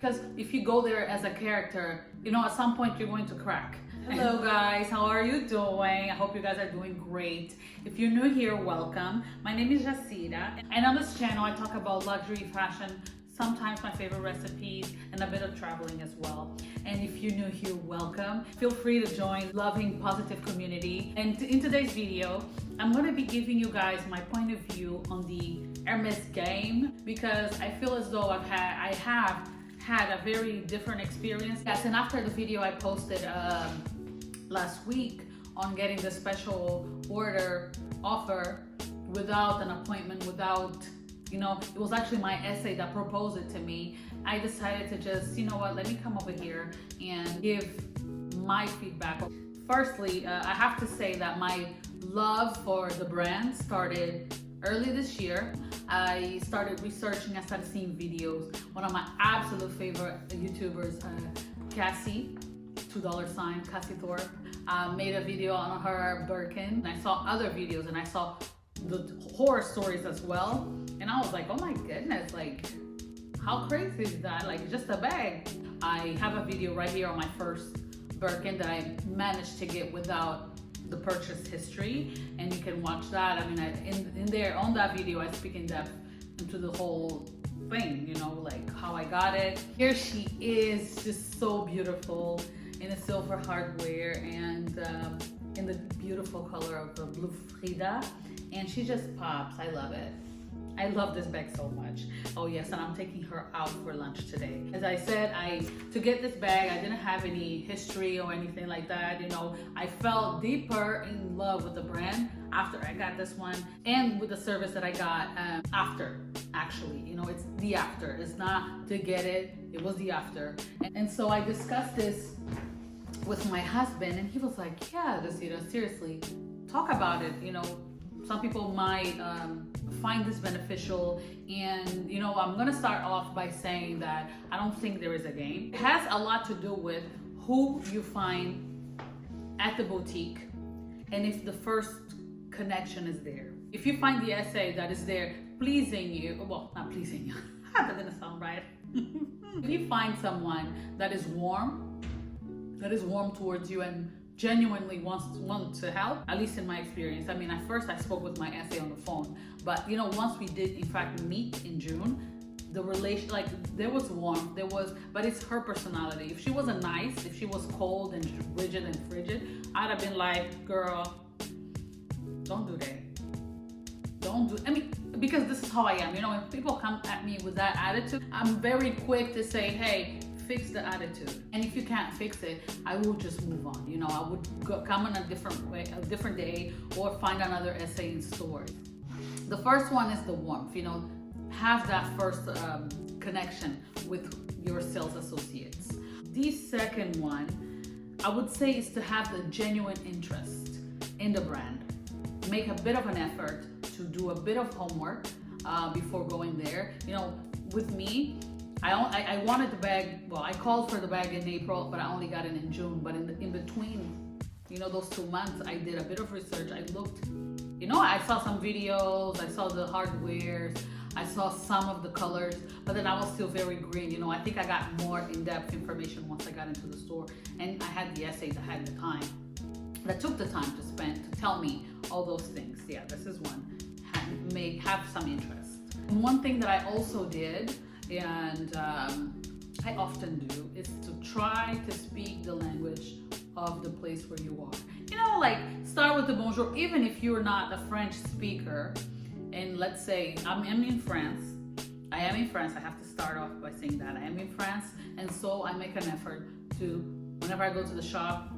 Because if you go there as a character, you know, at some point you're going to crack. Hello guys, how are you doing? I hope you guys are doing great. If you're new here, welcome. My name is Jacira, and on this channel I talk about luxury fashion, sometimes my favorite recipes, and a bit of traveling as well. And if you're new here, welcome. Feel free to join loving, positive community. And in today's video, I'm going to be giving you guys my point of view on the Hermes game, because I feel as though I have had a very different experience. Yes, and after the video I posted last week on getting the special order offer without an appointment, without, you know, it was actually my essay that proposed it to me. I decided to just, you know what, let me come over here and give my feedback. Firstly, I have to say that my love for the brand started early this year. I started researching, I started seeing videos. One of my absolute favorite YouTubers, Cassie, $2 Cassie Thorpe, made a video on her Birkin. And I saw other videos and I saw the horror stories as well. And I was like, oh my goodness, like, how crazy is that? Like, just a bag. I have a video right here on my first Birkin that I managed to get without the purchase history, and you can watch that. I mean, in there on that video I speak in depth into the whole thing, you know, like how I got it. Here she is, just so beautiful in a silver hardware and in the beautiful color of the blue Frida, and she just pops. I love it. I love this bag so much. Oh yes, and I'm taking her out for lunch today. As I said, to get this bag, I didn't have any history or anything like that. You know, I fell deeper in love with the brand after I got this one, and with the service that I got after. Actually, you know, it's the after. It's not to get it. It was the after. And so I discussed this with my husband, and he was like, "Yeah, Jacira, seriously, talk about it." You know, some people might find this beneficial, and you know, I'm gonna start off by saying that I don't think there is a game. It has a lot to do with who you find at the boutique and if the first connection is there. If you find the essay that is there pleasing you, well, not pleasing you, that didn't sound right. If you find someone that is warm towards you and genuinely wants to help, at least in my experience. I mean, at first I spoke with my essay on the phone, but you know, once we did in fact meet in June, the relation, like, there was warmth, but it's her personality. If she wasn't nice, if she was cold and rigid and frigid, I'd have been like, girl, don't do that. I mean, because this is how I am, you know, when people come at me with that attitude, I'm very quick to say, hey, fix the attitude. And if you can't fix it, I will just move on. You know, I would come in a different day, or find another essay in stores. The first one is the warmth. You know, have that first connection with your sales associates. The second one, I would say, is to have the genuine interest in the brand. Make a bit of an effort to do a bit of homework before going there. You know, with me, I wanted the bag, well, I called for the bag in April, but I only got it in June. But in between, you know, those 2 months, I did a bit of research. I looked, you know, I saw some videos, I saw the hardwares, I saw some of the colors, but then I was still very green. You know, I think I got more in-depth information once I got into the store, and I had the essay that had the time, that took the time to spend to tell me all those things. Yeah, this is one. Have some interest. And one thing that I also did, and I often do, is to try to speak the language of the place where you are. You know, like, start with the bonjour, even if you're not a French speaker. And let's say I'm in France. I am in France. I have to start off by saying that I am in France, and so I make an effort to, whenever I go to the shop,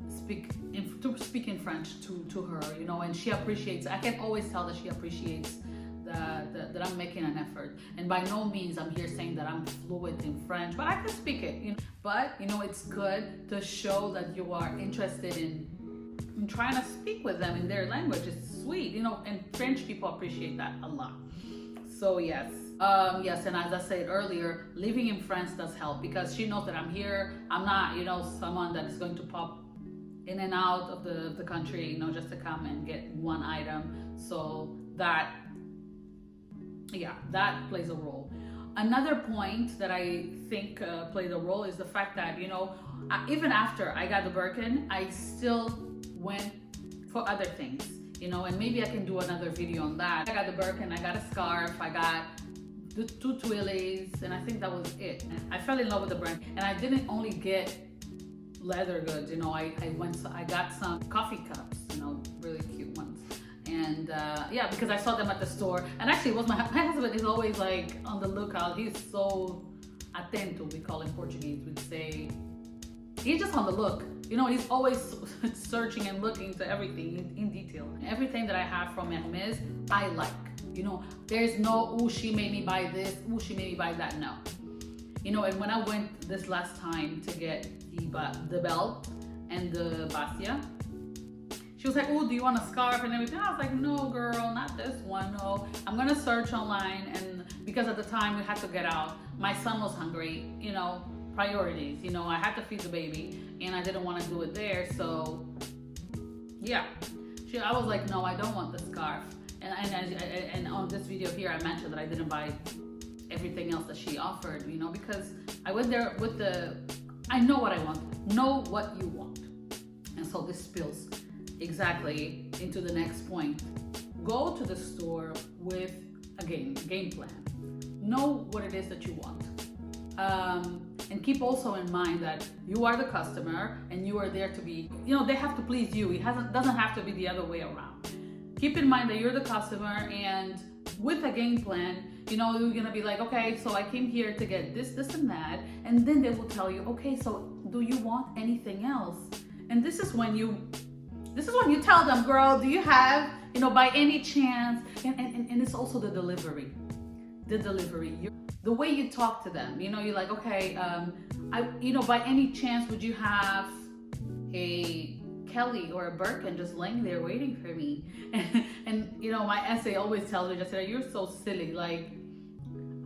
speak in French to her. You know, and she appreciates. I can always tell that she appreciates that I'm making an effort. And by no means I'm here saying that I'm fluent in French, but I can speak it, you know. But you know, it's good to show that you are interested in trying to speak with them in their language. It's sweet, you know, and French people appreciate that a lot. So yes, and as I said earlier, living in France does help, because she knows that I'm here. I'm not, you know, someone that is going to pop in and out of the country, you know, just to come and get one item. So that, yeah, that plays a role. Another point that I think played a role is the fact that, you know, even after I got the Birkin, I still went for other things, you know, and maybe I can do another video on that. I got the Birkin, I got a scarf, I got the 2 twillies, and I think that was it. I fell in love with the brand, and I didn't only get leather goods, you know, I got some coffee cups, you know, really cute ones. And yeah, because I saw them at the store, and actually it was my husband is always like on the lookout. He's so atento, we call in Portuguese, we'd say. He's just on the look, you know, he's always searching and looking to everything in detail. Everything that I have from Hermes, I like, you know, there's no, oh, she made me buy this, oh, she made me buy that, no. You know, and when I went this last time to get the belt and the bastia, she was like, oh, do you want a scarf and everything? I was like, no, girl, not this one, no. I'm gonna search online, and because at the time we had to get out, my son was hungry, you know, priorities, you know, I had to feed the baby, and I didn't want to do it there, so yeah. I was like, no, I don't want the scarf. And on this video here, I mentioned that I didn't buy everything else that she offered, you know, because I went there with I know what I want, know what you want. And so this spills exactly into the next point. Go to the store with a game plan. Know what it is that you want. And keep also in mind that you are the customer and you are there to be, you know, they have to please you. It doesn't have to be the other way around. Keep in mind that you're the customer, and with a game plan, you know, you're gonna be like, okay, so I came here to get this, this, and that, and then they will tell you, okay, so do you want anything else? And this is when you tell them, girl, do you have, you know, by any chance, and it's also the delivery, the way you talk to them, you know, you're like, okay, you know, by any chance, would you have a Kaale or a Birkin just laying there waiting for me? And you know, my essay always tells me, Jacira, you're so silly. Like,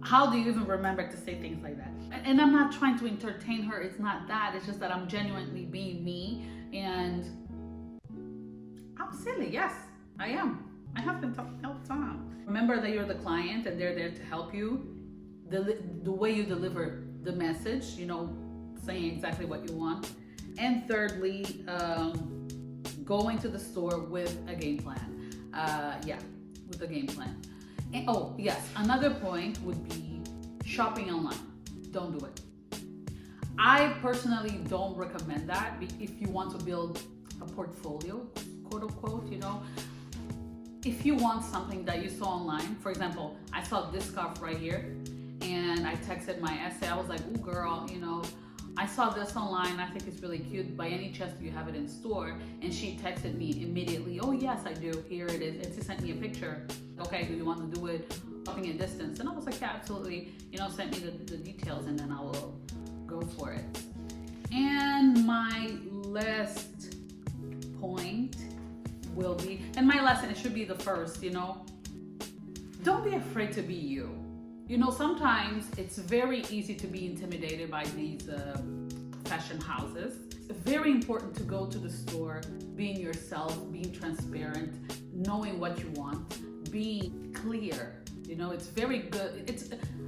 how do you even remember to say things like that? And I'm not trying to entertain her. It's not that. It's just that I'm genuinely being me, and I'm silly. Yes, I am. I have been talking all the time. Remember that you're the client and they're there to help you. The way you deliver the message, you know, saying exactly what you want. And thirdly, going to the store with a game plan. Yeah, with a game plan. And, oh, yes, another point would be shopping online. Don't do it. I personally don't recommend that if you want to build a portfolio, quote unquote, you know. If you want something that you saw online, for example, I saw this scarf right here, and I texted my essay. I was like, oh girl, you know, I saw this online, I think it's really cute. By any chance, do you have it in store? And she texted me immediately, oh yes, I do, here it is. And she sent me a picture. Okay, do you want to do it shopping a distance? And I was like, yeah, absolutely. You know, send me the details, and then I will go for it. And my last point will be, and my lesson, it should be the first, you know, don't be afraid to be you. You know, sometimes it's very easy to be intimidated by these fashion houses. It's very important to go to the store, being yourself, being transparent, knowing what you want, being clear. You know, it's very good.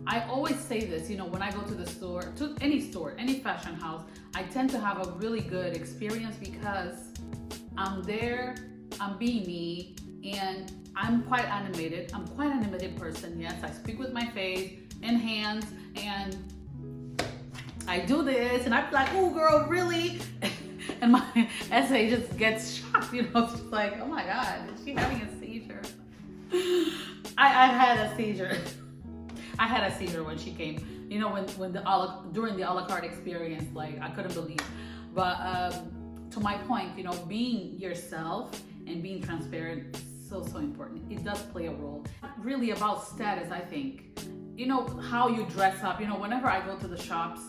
I always say this, you know, when I go to the store, to any store, any fashion house, I tend to have a really good experience because I'm there, I'm being me, and I'm quite animated. I'm quite an animated person, yes. I speak with my face and hands, and I do this, and I'm like, oh girl, really? And my essay just gets shocked, you know, it's just like, oh my God, is she having a seizure? I had a seizure. I had a seizure when she came, you know, during the a la carte experience, like I couldn't believe. But to my point, you know, being yourself and being transparent, so important. It does play a role. Really about status, I think. You know, how you dress up. You know, whenever I go to the shops,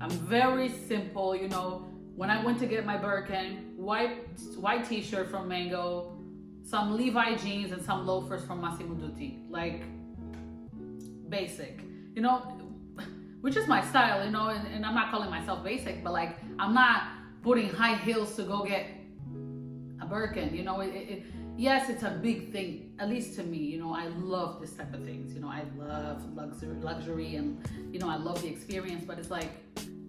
I'm very simple. You know, when I went to get my Birkin, white t-shirt from Mango, some Levi jeans, and some loafers from Massimo Dutti. Like, basic. You know, which is my style, you know, and I'm not calling myself basic, but like, I'm not putting high heels to go get a Birkin. You know, yes, it's a big thing, at least to me. You know, I love this type of things. You know, I love luxury, and you know, I love the experience. But it's like,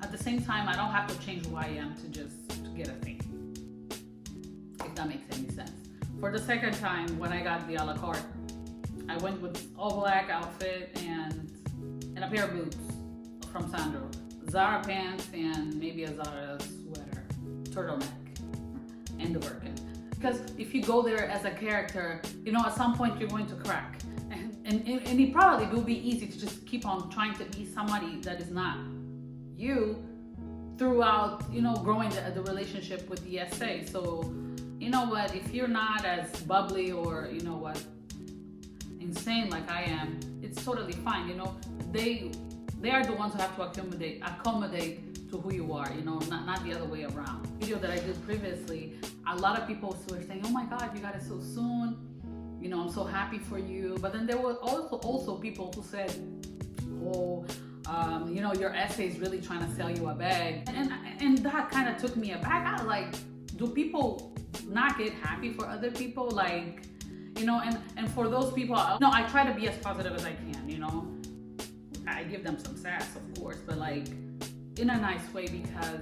at the same time, I don't have to change who I am to get a thing. If that makes any sense. For the second time, when I got the a la carte, I went with all black outfit and a pair of boots from Sandro, Zara pants, and maybe a Zara sweater, turtleneck, and the Birkin. Because if you go there as a character, you know, at some point you're going to crack. And it probably will be easy to just keep on trying to be somebody that is not you throughout, you know, growing the relationship with the SA. So, you know what, if you're not as bubbly or, you know what, insane like I am, it's totally fine. You know, they are the ones who have to accommodate to who you are, you know, not the other way around. Video that I did previously, a lot of people were saying, oh my God, you got it so soon. You know, I'm so happy for you. But then there were also people who said, oh, you know, your essay is really trying to sell you a bag. And that kind of took me aback. I was like, do people not get happy for other people? Like, you know, and for those people, no, I try to be as positive as I can, you know. I give them some sass, of course, but like in a nice way, because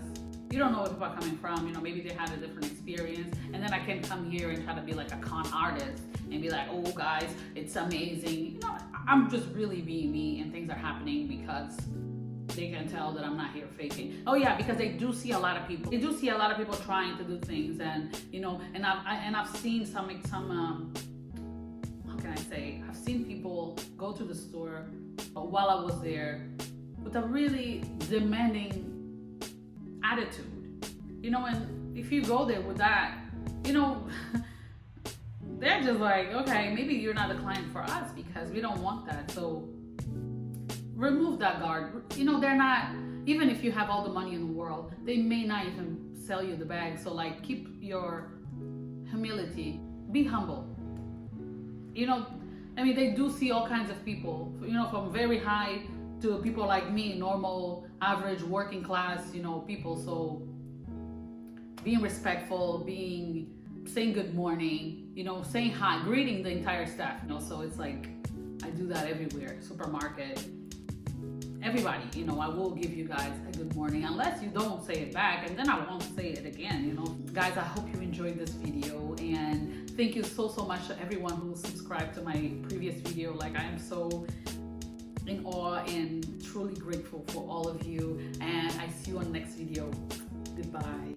you don't know where people are coming from. You know, maybe they had a different experience, and then I can come here and try to be like a con artist and be like, oh guys, it's amazing. You know, I'm just really being me, and things are happening because they can tell that I'm not here faking. Oh yeah, because they do see a lot of people. They do see a lot of people trying to do things, and you know, and I've seen some how can I say? I've seen people go to the store while I was there with a really demanding attitude, you know, and if you go there with that, you know, they're just like, okay, maybe you're not a client for us because we don't want that. So remove that guard. You know, they're not, even if you have all the money in the world, they may not even sell you the bag. So like, keep your humility, be humble. You know, I mean, they do see all kinds of people, you know, from very high to people like me, normal, average, working class, you know, people. So being respectful, saying good morning, you know, saying hi, greeting the entire staff, you know. So it's like, I do that everywhere, supermarket, everybody, you know, I will give you guys a good morning unless you don't say it back, and then I won't say it again, you know. Guys, I hope you enjoyed this video, and thank you so much to everyone who subscribed to my previous video. Like, I am so in awe and truly grateful for all of you, and I see you on the next video. Goodbye.